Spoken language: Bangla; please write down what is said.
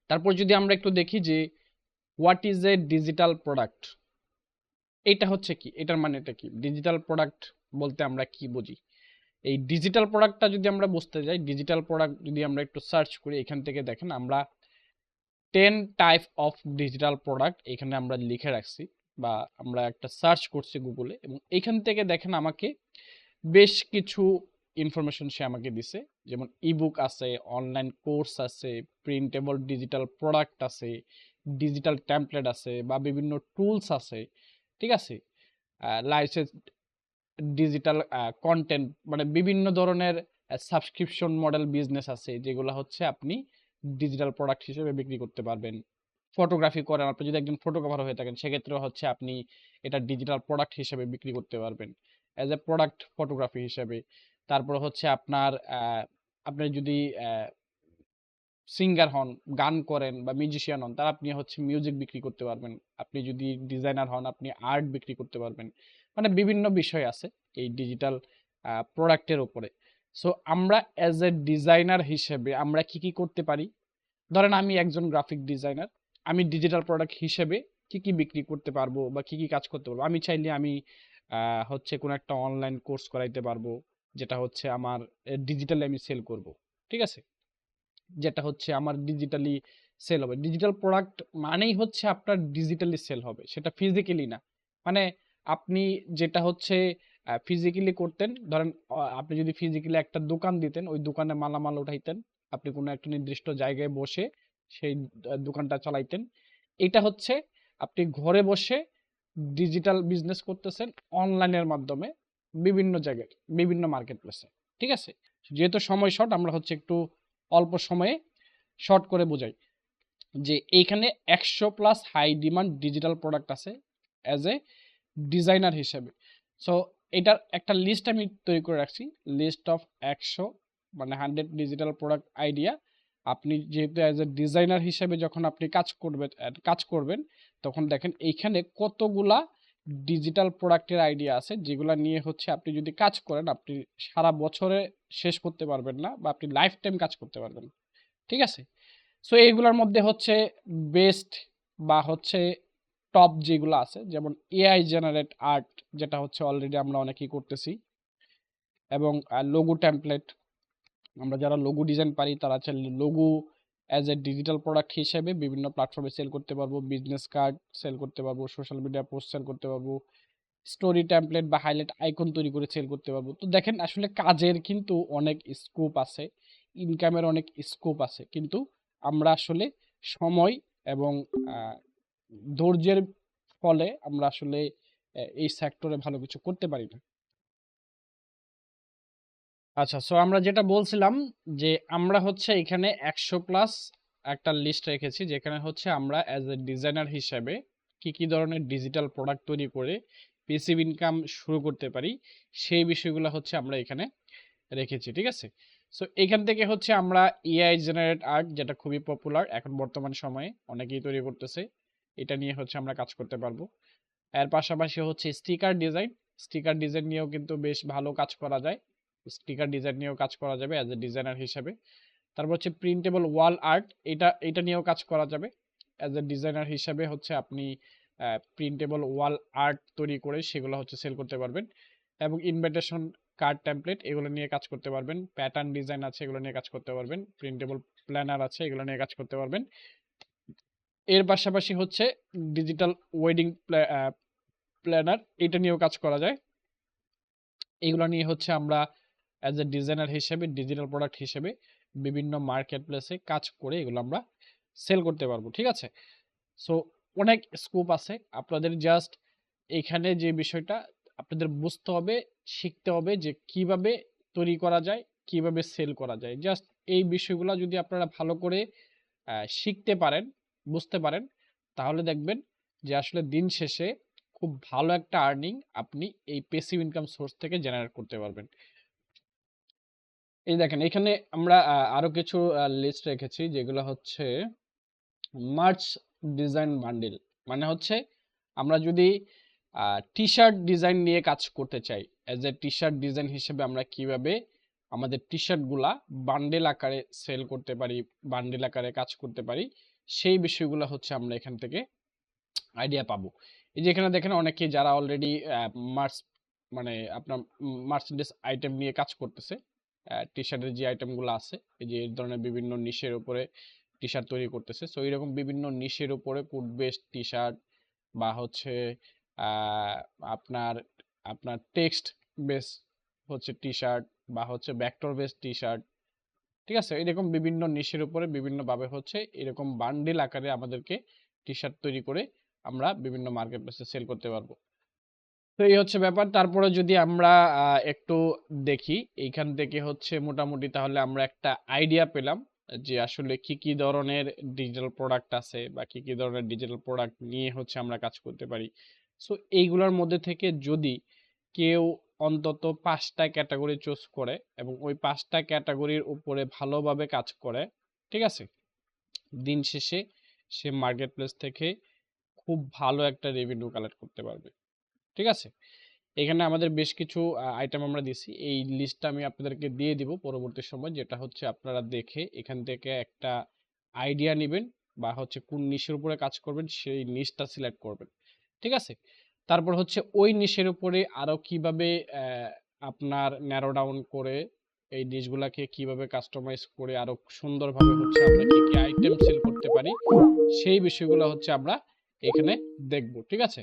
তারপর যদি আমরা একটু দেখি যে what is a digital product, এটা হচ্ছে কি, এটার মানেটা কি, ডিজিটাল প্রোডাক্ট বলতে আমরা কি বুঝি। এই ডিজিটাল প্রোডাক্টটা যদি আমরা বুঝতে যাই, ডিজিটাল প্রোডাক্ট যদি আমরা একটু সার্চ করি, এখান থেকে দেখেন আমরা 10 টাইপ অফ ডিজিটাল প্রোডাক্ট এখানে আমরা লিখে রাখছি, বা আমরা একটা সার্চ করছি গুগলে, এবং এখান থেকে দেখেন আমাকে বেশ কিছু ইনফরমেশন সে আমাকে দিছে। যেমন ইবুক আছে, অনলাইন কোর্স আছে, প্রিন্টেবল ডিজিটাল প্রোডাক্ট আছে, ডিজিটাল টেমপ্লেট আছে, বা বিভিন্ন টুলস আছে, ঠিক আছে, লাইসেন্স ডিজিটাল কন্টেন্ট, মানে বিভিন্ন ধরনের সাবস্ক্রিপশন মডেল বিজনেস আছে, যেগুলো হচ্ছে আপনি ডিজিটাল প্রোডাক্ট হিসেবে বিক্রি করতে পারবেন। ফটোগ্রাফি করেন আপনি, যদি একজন ফটোগ্রাফার হয়ে থাকেন, সেক্ষেত্রে হচ্ছে আপনি এটা ডিজিটাল প্রোডাক্ট হিসেবে বিক্রি করতে পারবেন, অ্যাজ এ প্রোডাক্ট ফটোগ্রাফি হিসেবে। তারপর হচ্ছে আপনার আপনি যদি সিঙ্গার হন, গান করেন, বা মিউজিশিয়ান হন, তারা আপনি হচ্ছে মিউজিক বিক্রি করতে পারবেন। আপনি যদি ডিজাইনার হন, আপনি আর্ট বিক্রি করতে পারবেন। মানে বিভিন্ন বিষয় আছে এই ডিজিটাল প্রোডাক্টের উপরে। সো আমরা অ্যাজ এ ডিজাইনার হিসেবে আমরা কি কি করতে পারি, ধরেন আমি একজন গ্রাফিক ডিজাইনার, আমি ডিজিটাল প্রোডাক্ট হিসেবে কি কি বিক্রি করতে পারবো বা কি কি কাজ করতে পারবো। আমি চাইলে আমি হচ্ছে কোনো একটা অনলাইন কোর্স করাইতে পারবো, যেটা হচ্ছে আমার ডিজিটালি আমি সেল করব, ঠিক আছে, যেটা হচ্ছে আমার ডিজিটালি সেল হবে। ডিজিটাল প্রোডাক্ট মানেই হচ্ছে আপনার ডিজিটালি সেল হবে, সেটা ফিজিক্যালি না। মানে আপনি যেটা হচ্ছে ফিজিক্যালি করতেন, ধরেন আপনি যদি ফিজিক্যালি একটা দোকান দিতেন, ওই দোকানে মালামাল উঠাইতেন, আপনি কোনো একটা নির্দিষ্ট জায়গায় বসে সেই দোকানটা চালাইতেন। এটা হচ্ছে আপনি ঘরে বসে ডিজিটাল বিজনেস করতেছেন অনলাইনের মাধ্যমে, বিভিন্ন জায়গায়, বিভিন্ন মার্কেট প্লেসে, ঠিক আছে। যেহেতু সময় শর্ট, আমরা হচ্ছে একটু অল্প সময়ে শর্ট করে বোঝাই যে এইখানে 100+ হাই ডিমান্ড ডিজিটাল প্রোডাক্ট আছে অ্যাজ এ ডিজাইনার হিসেবে। সো এটার একটা লিস্ট আমি তৈরি করে রাখছি, লিস্ট অফ 100, মানে 100 ডিজিটাল প্রোডাক্ট আইডিয়া। আপনি যেহেতু অ্যাজ এ ডিজাইনার হিসেবে যখন আপনি কাজ করবেন, তখন দেখেন এইখানে কতগুলা ডিজিটাল প্রোডাক্টের আইডিয়া আছে, যেগুলো নিয়ে হচ্ছে আপনি যদি কাজ করেন, আপনি সারা বছরে শেষ করতে পারবেন না, বা আপনি লাইফ টাইম কাজ করতে পারবেন, ঠিক আছে। সো এইগুলোর মধ্যে হচ্ছে বেস্ট বা হচ্ছে টপ যেগুলো আছে, যেমন এআই জেনারেট আর্ট, যেটা হচ্ছে অলরেডি আমরা অনেকেই করতেছি, এবং লোগো টেমপ্লেট, আমরা যারা লোগো ডিজাইন পারি তারা চাইলে logo as a digital product হিসেবে বিভিন্ন প্ল্যাটফর্মে সেল করতে পারবো, বিজনেস কার্ড সেল করতে পারবো, সোশ্যাল মিডিয়া পোস্ট সেল করতে পারবো, স্টোরি টেমপ্লেট বা হাইলাইট আইকন তৈরি করে সেল করতে পারবো। তো দেখেন আসলে কাজের কিন্তু অনেক স্কোপ আছে, ইনকামের অনেক স্কোপ আছে, কিন্তু আমরা আসলে সময় এবং আহ, ধৈর্যের ফলে আমরা আসলে এই সেক্টরে ভালো কিছু করতে পারি না। আচ্ছা, সো আমরা যেটা বলছিলাম যে আমরা হচ্ছে এখানে 100+ একটা লিস্ট রেখেছি, যেখানে হচ্ছে আমরা অ্যাজ এ ডিজাইনার হিসেবে কি কি ধরনের ডিজিটাল প্রোডাক্ট তৈরি করে পেসিভ ইনকাম শুরু করতে পারি, সেই বিষয়গুলো হচ্ছে আমরা এখানে রেখেছি, ঠিক আছে। সো এখান থেকে হচ্ছে আমরা এআই জেনারেট আর্ট, যেটা খুবই পপুলার এখন বর্তমান সময়ে, অনেকেই তৈরি করতেছে, এটা নিয়ে হচ্ছে আমরা কাজ করতে পারবো। এর পাশাপাশি হচ্ছে স্টিকার ডিজাইন, স্টিকার ডিজাইন নিয়েও কিন্তু বেশ ভালো কাজ করা যায়, স্টিকার ডিজাইন নিয়েও কাজ করা যাবে অ্যাজ এ ডিজাইনার হিসেবে। তারপর হচ্ছে প্রিন্টেবল ওয়াল আর্ট, এটা এটা নিয়েও কাজ করা যাবে অ্যাজ এ ডিজাইনার হিসেবে, হচ্ছে আপনি প্রিন্টেবল ওয়াল আর্ট তৈরি করে সেগুলো হচ্ছে সেল করতে পারবেন। এবং ইনভিটেশন কার্ড টেমপ্লেট, এগুলো নিয়ে কাজ করতে পারবেন, প্যাটার্ন ডিজাইন আছে, এগুলো নিয়ে কাজ করতে পারবেন, প্রিন্টেবল প্ল্যানার আছে, এগুলো নিয়ে কাজ করতে পারবেন। এর পাশাপাশি হচ্ছে ডিজিটাল ওয়েডিং প্ল্যানার, এটা নিয়েও কাজ করা যায়। এগুলো নিয়ে হচ্ছে আমরা অ্যাজ এ ডিজাইনার হিসেবে, ডিজিটাল প্রোডাক্ট হিসেবে বিভিন্ন মার্কেট প্লেসে কাজ করে এগুলো আমরা সেল করতে পারবো, ঠিক আছে। সো অনেক স্কোপ আছে, আপনাদের জাস্ট এখানে যে বিষয়টা আপনাদের বুঝতে হবে, শিখতে হবে যে কিভাবে তৈরি করা যায়, কিভাবে সেল করা যায়। জাস্ট এই বিষয়গুলো যদি আপনারা ভালো করে শিখতে পারেন, বুঝতে পারেন, তাহলে দেখবেন যে আসলে দিন শেষে খুব ভালো একটা আর্নিং আপনি এই পেসিভ ইনকাম সোর্স থেকে জেনারেট করতে পারবেন। এই দেখেন এখানে আমরা আরো কিছু লিস্ট রেখেছি, যেগুলো হচ্ছে মার্চ ডিজাইন বান্ডিল, মানে হচ্ছে আমরা যদি টি শার্ট ডিজাইন নিয়ে কাজ করতে চাই, as a T shirt design হিসেবে আমরা কিভাবে আমাদের টি শার্টগুলা বান্ডেল আকারে সেল করতে পারি, বান্ডেল আকারে কাজ করতে পারি, সেই বিষয়গুলো হচ্ছে আমরা এখান থেকে আইডিয়া পাবো। এই যে এখানে দেখেন অনেকে যারা অলরেডি মার্চ মানে আপনার মার্চেন্ডিজ আইটেম নিয়ে কাজ করতেছে, টি শার্টের যে আইটেমগুলো আছে, এই যে এই ধরনের বিভিন্ন নিশের উপরে টি শার্ট তৈরি করতেছে। সো এরকম বিভিন্ন নিশের উপরে কোড বেসড টি শার্ট বা হচ্ছে আহ, আপনার আপনার টেক্সট বেস হচ্ছে টি শার্ট বা হচ্ছে ভেক্টর বেস টি শার্ট, ঠিক আছে, এরকম বিভিন্ন নিশের উপরে বিভিন্নভাবে হচ্ছে এরকম বান্ডিল আকারে আমাদেরকে টি শার্ট তৈরি করে আমরা বিভিন্ন মার্কেট প্লেসে সেল করতে পারবো। তো এই হচ্ছে ব্যাপার। তারপরে যদি আমরা একটু দেখি এইখান থেকে হচ্ছে মোটামুটি, তাহলে আমরা একটা আইডিয়া পেলাম যে আসলে কি কি ধরনের ডিজিটাল প্রোডাক্ট আছে বা কি কি ধরনের ডিজিটাল প্রোডাক্ট নিয়ে হচ্ছে আমরা কাজ করতে পারি। সো এইগুলোর মধ্যে থেকে যদি কেউ অন্তত 5টা ক্যাটাগরি চুজ করে এবং ওই 5টা ক্যাটাগরির উপরে ভালোভাবে কাজ করে, ঠিক আছে, দিন শেষে সে মার্কেট প্লেস থেকে খুব ভালো একটা রেভিনিউ কালেক্ট করতে পারবে, ঠিক আছে। এখানে আমাদের বেশ কিছু আইটেম আমরা দিছি, এই লিস্টটা আমি আপনাদেরকে দিয়ে দিব পরবর্তী সময়, যেটা হচ্ছে আপনারা দেখে এখান থেকে একটা আইডিয়া নেবেন বা হচ্ছে কোন নিশের উপরে কাজ করবেন সেই নিশটা সিলেক্ট করবেন, ঠিক আছে। তারপর হচ্ছে ওই নিশের উপরে আরো কিভাবে আপনার ন্যারো ডাউন করে এই নিশগুলাকে কিভাবে কাস্টমাইজ করে আরো সুন্দরভাবে হচ্ছে আমরা কি কি আইটেম সেল করতে পারি সেই বিষয়গুলো হচ্ছে আমরা এখানে দেখব, ঠিক আছে।